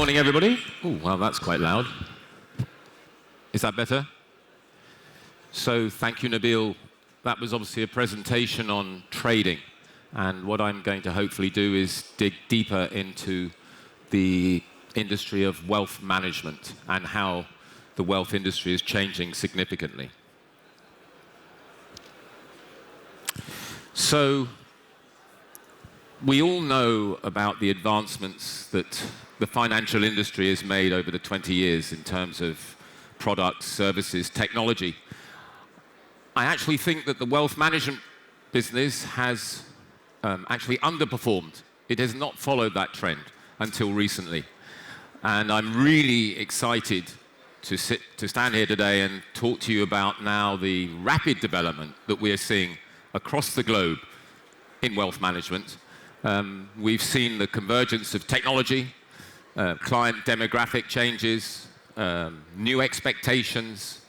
Morning, everybody. Oh, well, that's quite loud. Is that better? So, thank you, Nabil. That was obviously a presentation on trading. And what I'm going to hopefully do is dig deeper into the industry of wealth management and how the wealth industry is changing significantly. So, we all know about the advancements that the financial industry has made over the 20 years in terms of products, services, technology. I actually think that the wealth management business has actually underperformed. It has not followed that trend until recently. And I'm really excited to stand here today and talk to you about now the rapid development that we are seeing across the globe in wealth management. We've seen the convergence of technology, client demographic changes, new expectations,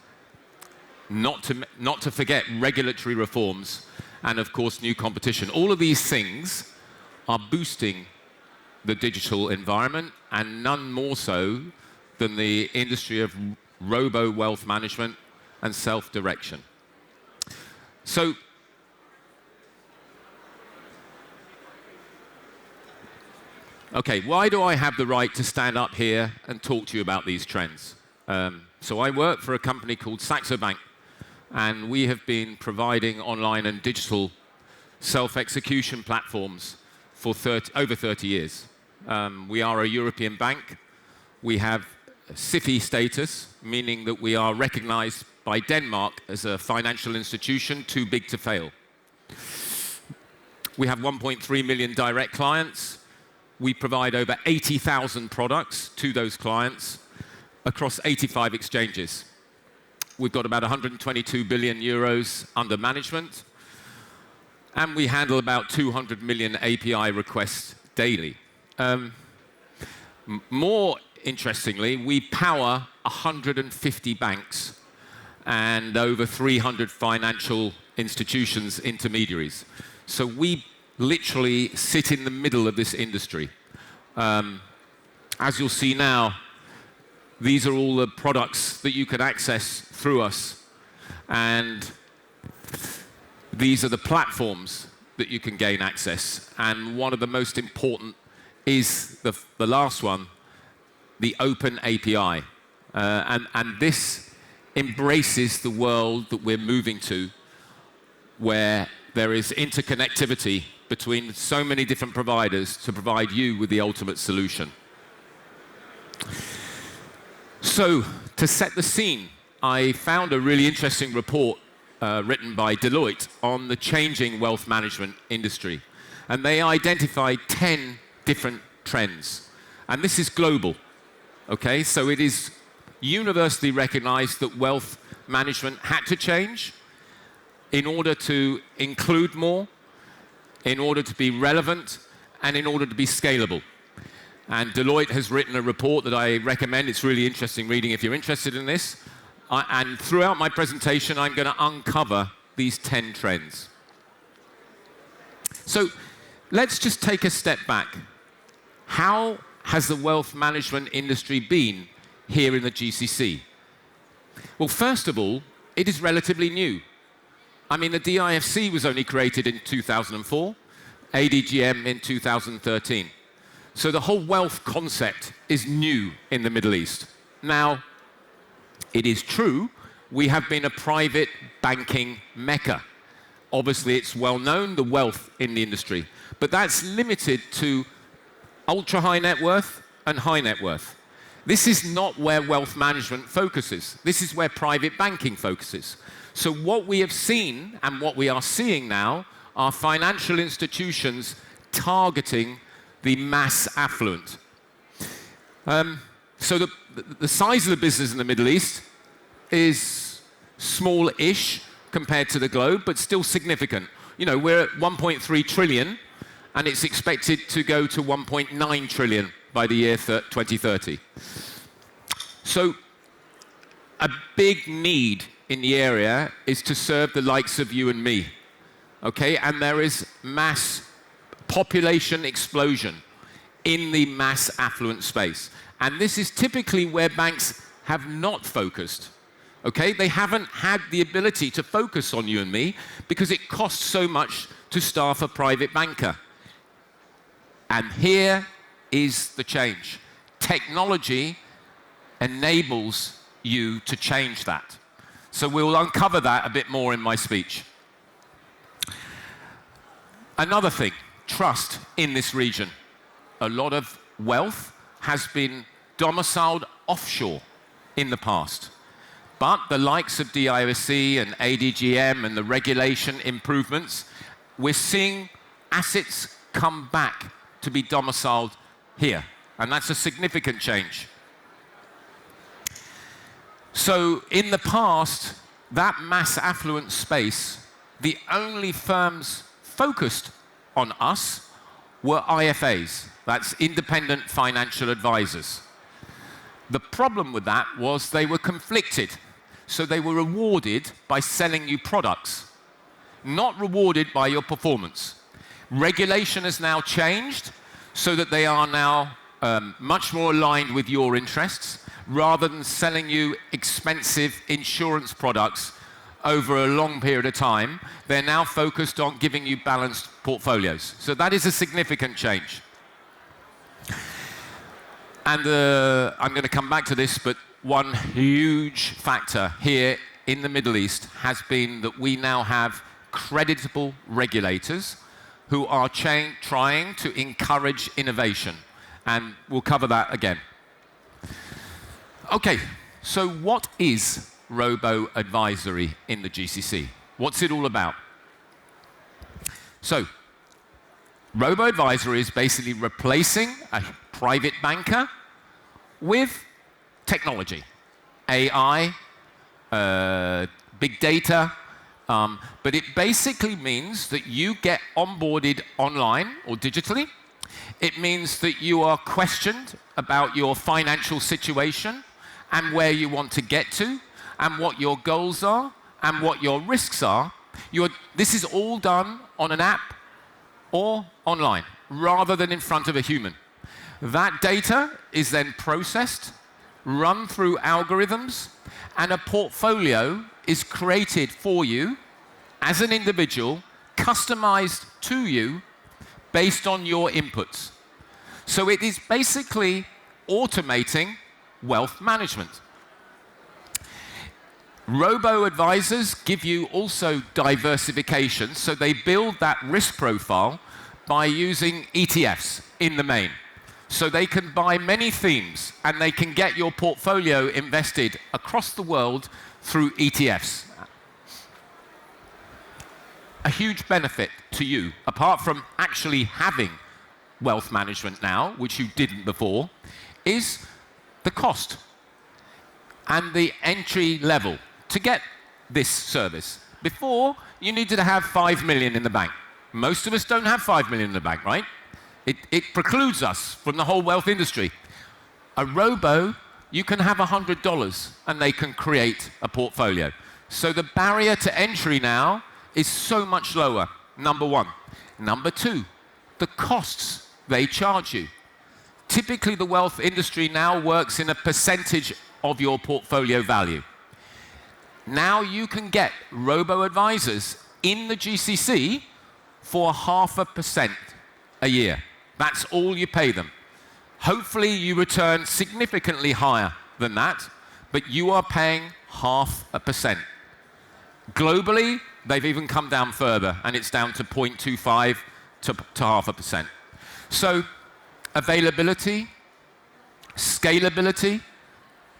not to forget regulatory reforms, and of course new competition. All of these things are boosting the digital environment, and none more so than the industry of Robo wealth management and self-direction. So, okay, why do I have the right to stand up here and talk to you about these trends? So I work for a company called Saxo, and we have been providing online and digital self-execution platforms for over 30 years. We are a European bank. We have SIFI status, meaning that we are recognized by Denmark as a financial institution too big to fail. We have 1.3 million direct clients. We provide over 80,000 products to those clients across 85 exchanges. We've got about 122 billion euros under management, and we handle about 200 million API requests daily. More interestingly, we power 150 banks and over 300 financial institutions, intermediaries. So we literally sit in the middle of this industry. As you'll see now, these are all the products that you can access through us, and these are the platforms that you can gain access. And one of the most important is the last one, the open API. And this embraces the world that we're moving to, where there is interconnectivity between so many different providers to provide you with the ultimate solution. So, to set the scene, I found a really interesting report written by Deloitte on the changing wealth management industry. And they identified 10 different trends. And this is global, okay? So it is universally recognized that wealth management had to change in order to include more, in order to be relevant, and in order to be scalable. And Deloitte has written a report that I recommend. It's really interesting reading if you're interested in this. And throughout my presentation, I'm going to uncover these 10 trends. So let's just take a step back. How has the wealth management industry been here in the GCC? Well, first of all, it is relatively new. I mean, the DIFC was only created in 2004, ADGM in 2013. So the whole wealth concept is new in the Middle East. Now, it is true, we have been a private banking mecca. Obviously, it's well known, the wealth in the industry. But that's limited to ultra-high net worth and high net worth. This is not where wealth management focuses. This is where private banking focuses. So what we have seen and what we are seeing now are financial institutions targeting the mass affluent. So the size of the business in the Middle East is small-ish compared to the globe, but still significant. You know, we're at 1.3 trillion, and it's expected to go to 1.9 trillion by the year 2030. So a big need in the area is to serve the likes of you and me, okay? And there is mass population explosion in the mass affluent space. And this is typically where banks have not focused. Okay? They haven't had the ability to focus on you and me because it costs so much to staff a private banker. And here is the change. Technology enables you to change that. So we'll uncover that a bit more in my speech. Another thing, trust in this region. A lot of wealth has been domiciled offshore in the past. But the likes of DIOC and ADGM and the regulation improvements, we're seeing assets come back to be domiciled here. And that's a significant change. So in the past, that mass affluent space, the only firms focused on us were IFAs. That's independent financial advisors. The problem with that was they were conflicted. So they were rewarded by selling you products, not rewarded by your performance. Regulation has now changed so that they are now much more aligned with your interests rather than selling you expensive insurance products over a long period of time. They're now focused on giving you balanced portfolios. So that is a significant change. And I'm going to come back to this, but one huge factor here in the Middle East has been that we now have creditable regulators who are trying to encourage innovation. And we'll cover that again. Okay, so what is robo-advisory in the GCC? What's it all about? So, robo-advisory is basically replacing a private banker with technology, AI, big data, but it basically means that you get onboarded online or digitally. It means that you are questioned about your financial situation and where you want to get to, and what your goals are, and what your risks are. This is all done on an app or online, rather than in front of a human. That data is then processed, run through algorithms, and a portfolio is created for you as an individual, customized to you based on your inputs. So it is basically automating wealth management. Robo-advisors give you also diversification, so they build that risk profile by using ETFs in the main. So they can buy many themes, and they can get your portfolio invested across the world through ETFs. A huge benefit to you, apart from actually having wealth management now, which you didn't before, is the cost and the entry level to get this service. Before, you needed to have 5 million in the bank. Most of us don't have 5 million in the bank, right? It precludes us from the whole wealth industry. A robo, you can have $100 and they can create a portfolio. So the barrier to entry now is so much lower, number one. Number two, the costs they charge you. Typically, the wealth industry now works in a percentage of your portfolio value. Now you can get robo-advisors in the GCC for 0.5% a year. That's all you pay them. Hopefully, you return significantly higher than that, but you are paying 0.5%. Globally, they've even come down further, and it's down to 0.25 to 0.5%. So, availability, scalability,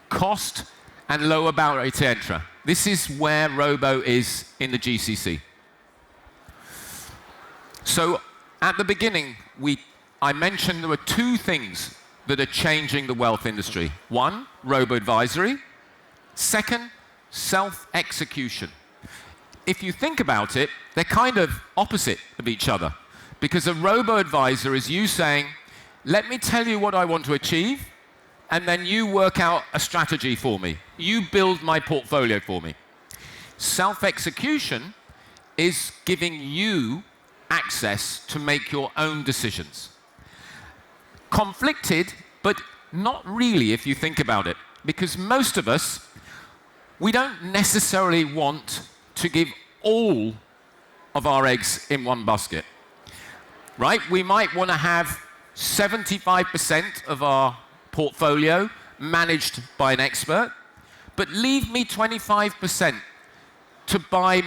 cost, and lower barrier to entry. This is where Robo is in the GCC. So, at the beginning, I mentioned there were two things that are changing the wealth industry. One, robo-advisory. Second, self-execution. If you think about it, they're kind of opposite of each other. Because a robo-advisor is you saying, let me tell you what I want to achieve, and then you work out a strategy for me. You build my portfolio for me. Self-execution is giving you access to make your own decisions. Conflicted, but Not really, if you think about it, because most of us, we don't necessarily want to give all of our eggs in one basket, right? We might want to have 75% of our portfolio managed by an expert, but leave me 25% to buy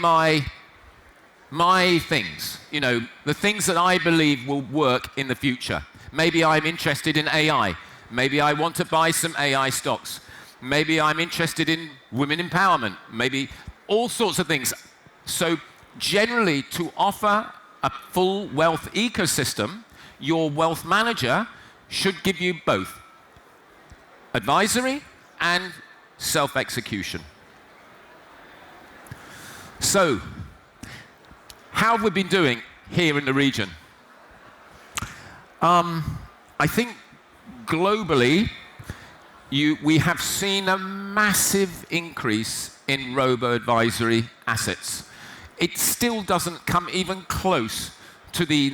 my things, you know, the things that I believe will work in the future. Maybe I'm interested in AI. Maybe I want to buy some AI stocks. Maybe I'm interested in women empowerment. Maybe all sorts of things. So generally, to offer a full wealth ecosystem, your wealth manager should give you both advisory and self-execution. So, how have we been doing here in the region? I think globally, we have seen a massive increase in robo-advisory assets. It still doesn't come even close to the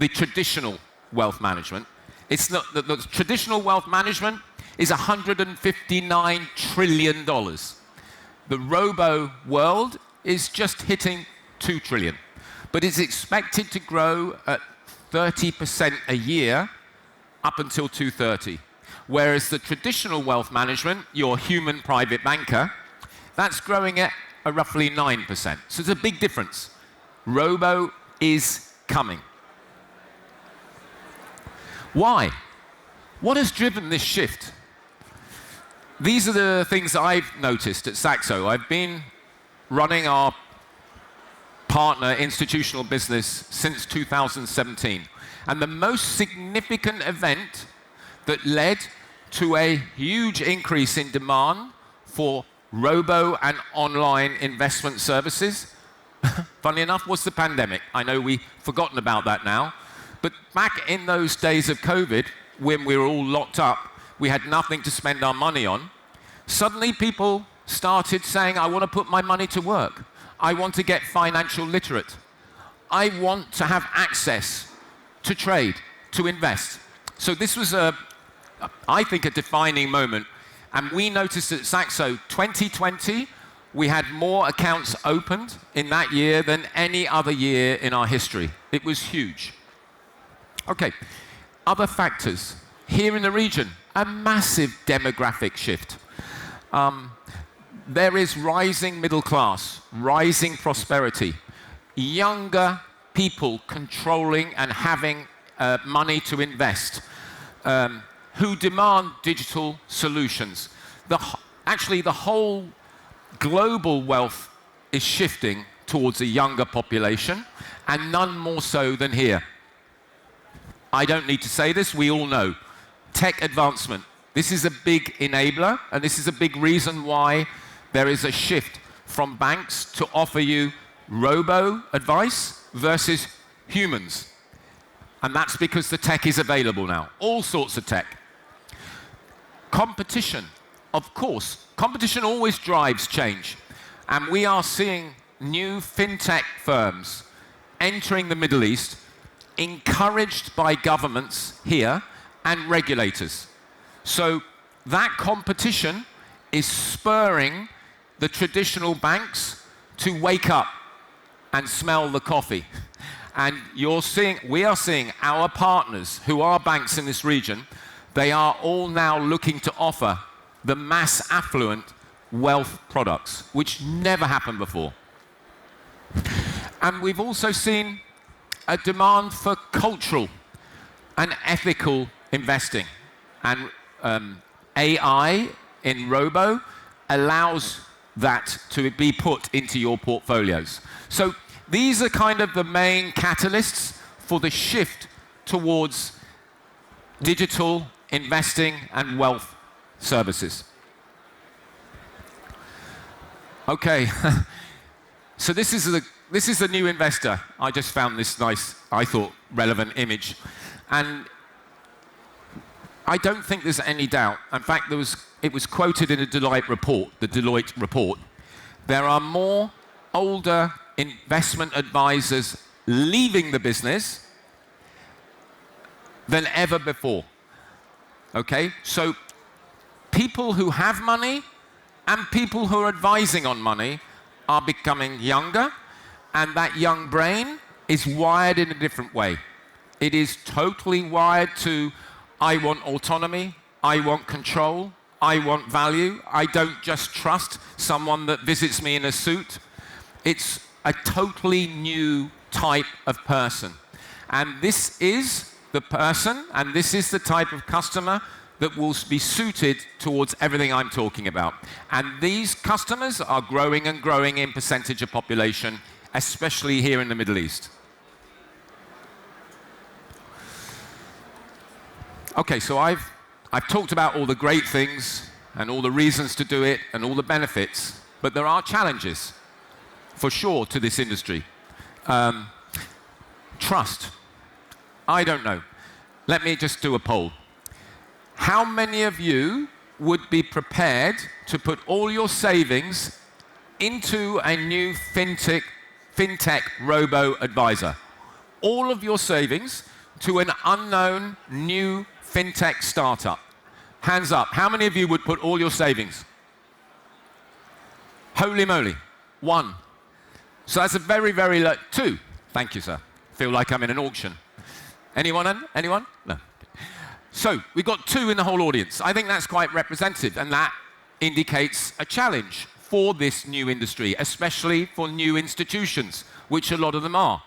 traditional wealth management. It's not, the traditional wealth management is $159 trillion. The robo world is just hitting 2 trillion, but it's expected to grow at 30% a year up until 2030. Whereas the traditional wealth management, your human private banker, that's growing at roughly 9%. So it's a big difference. Robo is coming. Why? What has driven this shift? These are the things that I've noticed at Saxo. I've been running our partner institutional business since 2017. And the most significant event that led to a huge increase in demand for robo and online investment services, funny enough, was the pandemic. I know we've forgotten about that now. But back in those days of COVID, when we were all locked up, we had nothing to spend our money on, suddenly people started saying, I want to put my money to work. I want to get financial literate. I want to have access to trade, to invest. So this was, I think, a defining moment. And we noticed at Saxo 2020, we had more accounts opened in that year than any other year in our history. It was huge. Okay, other factors. Here in the region, a massive demographic shift. There is rising middle class, rising prosperity, younger people controlling and having money to invest, who demand digital solutions. Actually, the whole global wealth is shifting towards a younger population, and none more so than here. I don't need to say this, we all know. Tech advancement. This is a big enabler, and this is a big reason why there is a shift from banks to offer you robo-advice versus humans. And that's because the tech is available now, all sorts of tech. Competition, of course. Competition always drives change. And we are seeing new fintech firms entering the Middle East, encouraged by governments here and regulators. So that competition is spurring the traditional banks to wake up and smell the coffee. And we are seeing our partners, who are banks in this region, they are all now looking to offer the mass affluent wealth products, which never happened before. And we've also seen a demand for cultural and ethical investing. And AI in Robo allows that to be put into your portfolios. So these are kind of the main catalysts for the shift towards digital investing and wealth services. Okay, so this is the new investor. I just found this nice, I thought, relevant image. And I don't think there's any doubt. In fact, it was quoted in a Deloitte report. There are more older investment advisors leaving the business than ever before. Okay? So people who have money and people who are advising on money are becoming younger, and that young brain is wired in a different way. It is totally wired to, I want autonomy, I want control, I want value, I don't just trust someone that visits me in a suit. It's a totally new type of person. And this is the person, and this is the type of customer that will be suited towards everything I'm talking about. And these customers are growing and growing in percentage of population, especially here in the Middle East. Okay, so I've talked about all the great things and all the reasons to do it and all the benefits, but there are challenges, for sure, to this industry. Trust. I don't know. Let me just do a poll. How many of you would be prepared to put all your savings into a new fintech robo-advisor? All of your savings to an unknown new fintech startup. Hands up. How many of you would put all your savings? Holy moly. 1. So that's a very, very low. 2. Thank you, sir. Feel like I'm in an auction. Anyone? Anyone? No. So we've got 2 in the whole audience. I think that's quite representative, and that indicates a challenge for this new industry, especially for new institutions, which a lot of them are.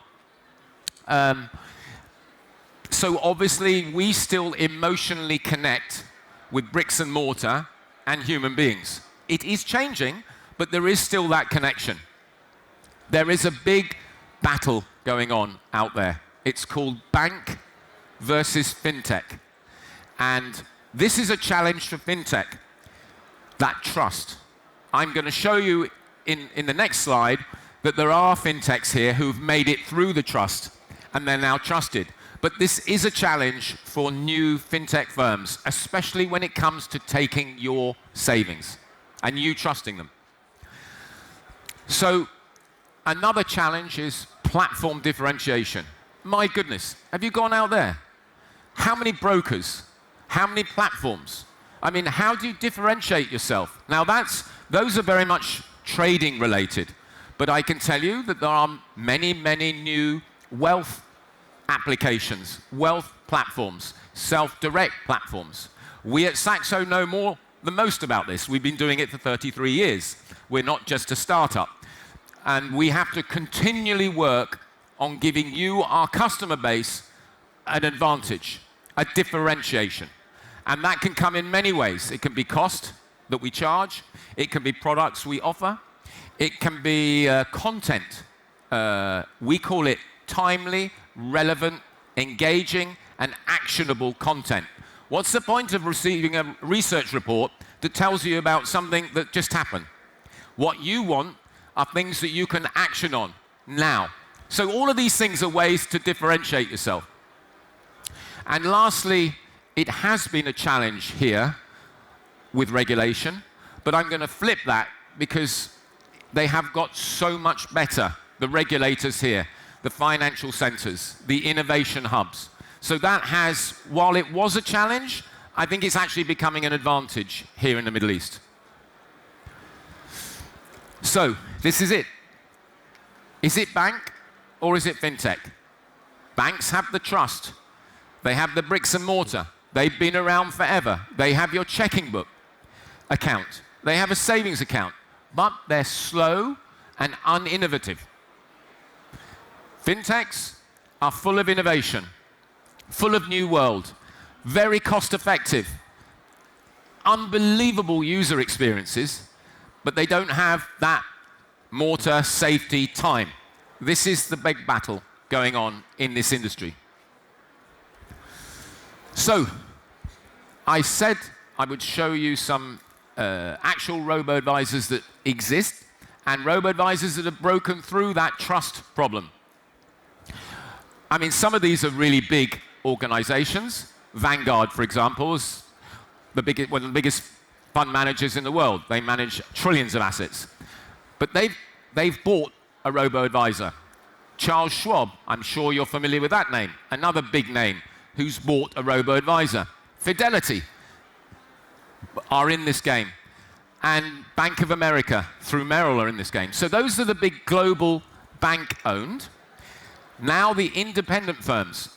So obviously, we still emotionally connect with bricks and mortar and human beings. It is changing, but there is still that connection. There is a big battle going on out there. It's called bank versus fintech. And this is a challenge for fintech, that trust. I'm going to show you in the next slide that there are fintechs here who've made it through the trust, and they're now trusted. But this is a challenge for new fintech firms, especially when it comes to taking your savings and you trusting them. So another challenge is platform differentiation. My goodness, have you gone out there? How many brokers? How many platforms? I mean, how do you differentiate yourself? Now those are very much trading related, but I can tell you that there are many, many new wealth applications, wealth platforms, self-direct platforms. We at Saxo know the most about this. We've been doing it for 33 years. We're not just a startup. And we have to continually work on giving you, our customer base, an advantage, a differentiation. And that can come in many ways. It can be cost that we charge. It can be products we offer. It can be content. We call it timely, relevant, engaging, and actionable content. What's the point of receiving a research report that tells you about something that just happened? What you want are things that you can action on now. So all of these things are ways to differentiate yourself. And lastly, it has been a challenge here with regulation, but I'm going to flip that because they have got so much better, the regulators here, the financial centers, the innovation hubs. So that has, while it was a challenge, I think it's actually becoming an advantage here in the Middle East. So this is it. Is it bank or is it fintech? Banks have the trust. They have the bricks and mortar. They've been around forever. They have your checking book account. They have a savings account, but they're slow and uninnovative. Fintechs are full of innovation, full of new world, very cost effective, unbelievable user experiences, but they don't have that mortar, safety, time. This is the big battle going on in this industry. So, I said I would show you some actual robo-advisors that exist and robo-advisors that have broken through that trust problem. I mean, some of these are really big organizations. Vanguard, for example, is one of the biggest fund managers in the world. They manage trillions of assets. But they've bought a robo-advisor. Charles Schwab, I'm sure you're familiar with that name. Another big name who's bought a robo-advisor. Fidelity, are in this game. And Bank of America, through Merrill, are in this game. So those are the big global bank-owned. Now the independent firms.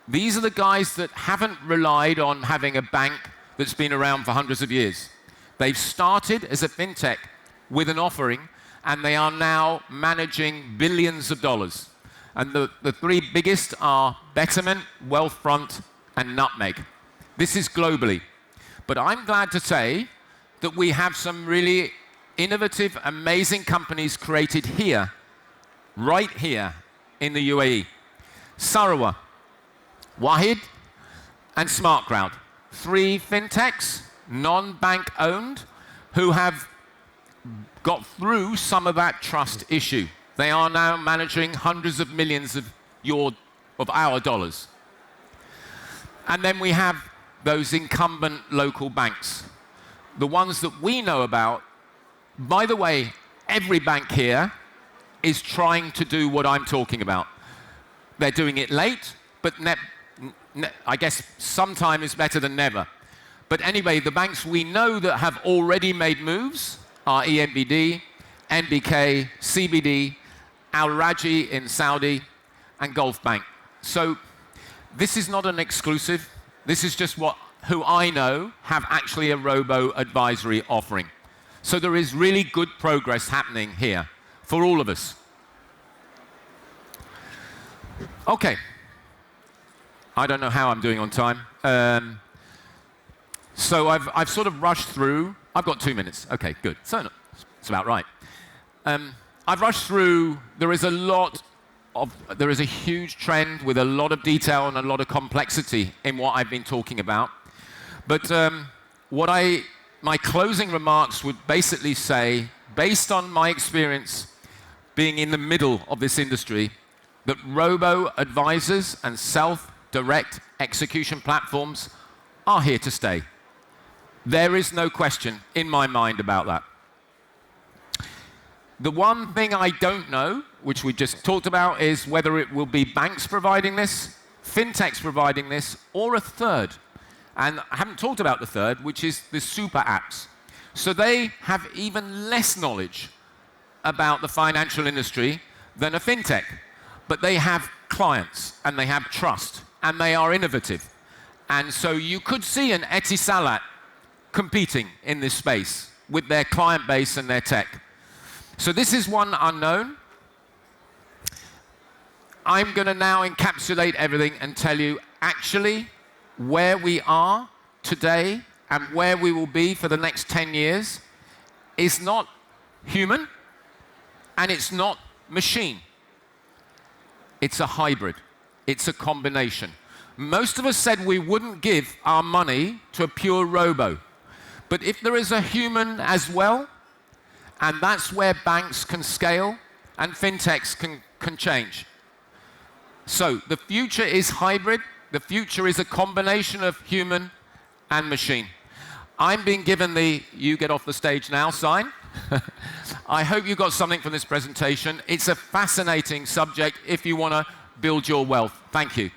These are the guys that haven't relied on having a bank that's been around for hundreds of years. They've started as a fintech with an offering, and they are now managing billions of dollars. And the three biggest are Betterment, Wealthfront, and Nutmeg. This is globally. But I'm glad to say that we have some really innovative, amazing companies created here, right here in the UAE. Sarawak, Wahid, and SmartCrowd. Three fintechs, non-bank owned, who have got through some of that trust issue. They are now managing hundreds of millions of our dollars. And then we have those incumbent local banks. The ones that we know about. By the way, every bank here is trying to do what I'm talking about. They're doing it late, but I guess sometime is better than never. But anyway, the banks we know that have already made moves are ENBD, NBK, CBD, Al Raji in Saudi, and Gulf Bank. So this is not an exclusive. This is just who I know have actually a Robo advisory offering. So there is really good progress happening here for all of us. Okay. I don't know how I'm doing on time. So I've sort of rushed through. I've got 2 minutes. Okay, good. So it's about right. I've rushed through. There is a huge trend with a lot of detail and a lot of complexity in what I've been talking about. But my closing remarks would basically say, based on my experience being in the middle of this industry, that robo advisors and self-direct execution platforms are here to stay. There is no question in my mind about that. The one thing I don't know, which we just talked about, is whether it will be banks providing this, fintechs providing this, or a third. And I haven't talked about the third, which is the super apps. So they have even less knowledge about the financial industry than a fintech. But they have clients, and they have trust, and they are innovative. And so you could see an Etisalat competing in this space with their client base and their tech. So this is one unknown. I'm going to now encapsulate everything and tell you actually where we are today and where we will be for the next 10 years is not human and it's not machine. It's a hybrid. It's a combination. Most of us said we wouldn't give our money to a pure robo. But if there is a human as well, and that's where banks can scale and fintechs can change. So the future is hybrid. The future is a combination of human and machine. I'm being given the "you get off the stage now" sign. I hope you got something from this presentation. It's a fascinating subject if you want to build your wealth. Thank you.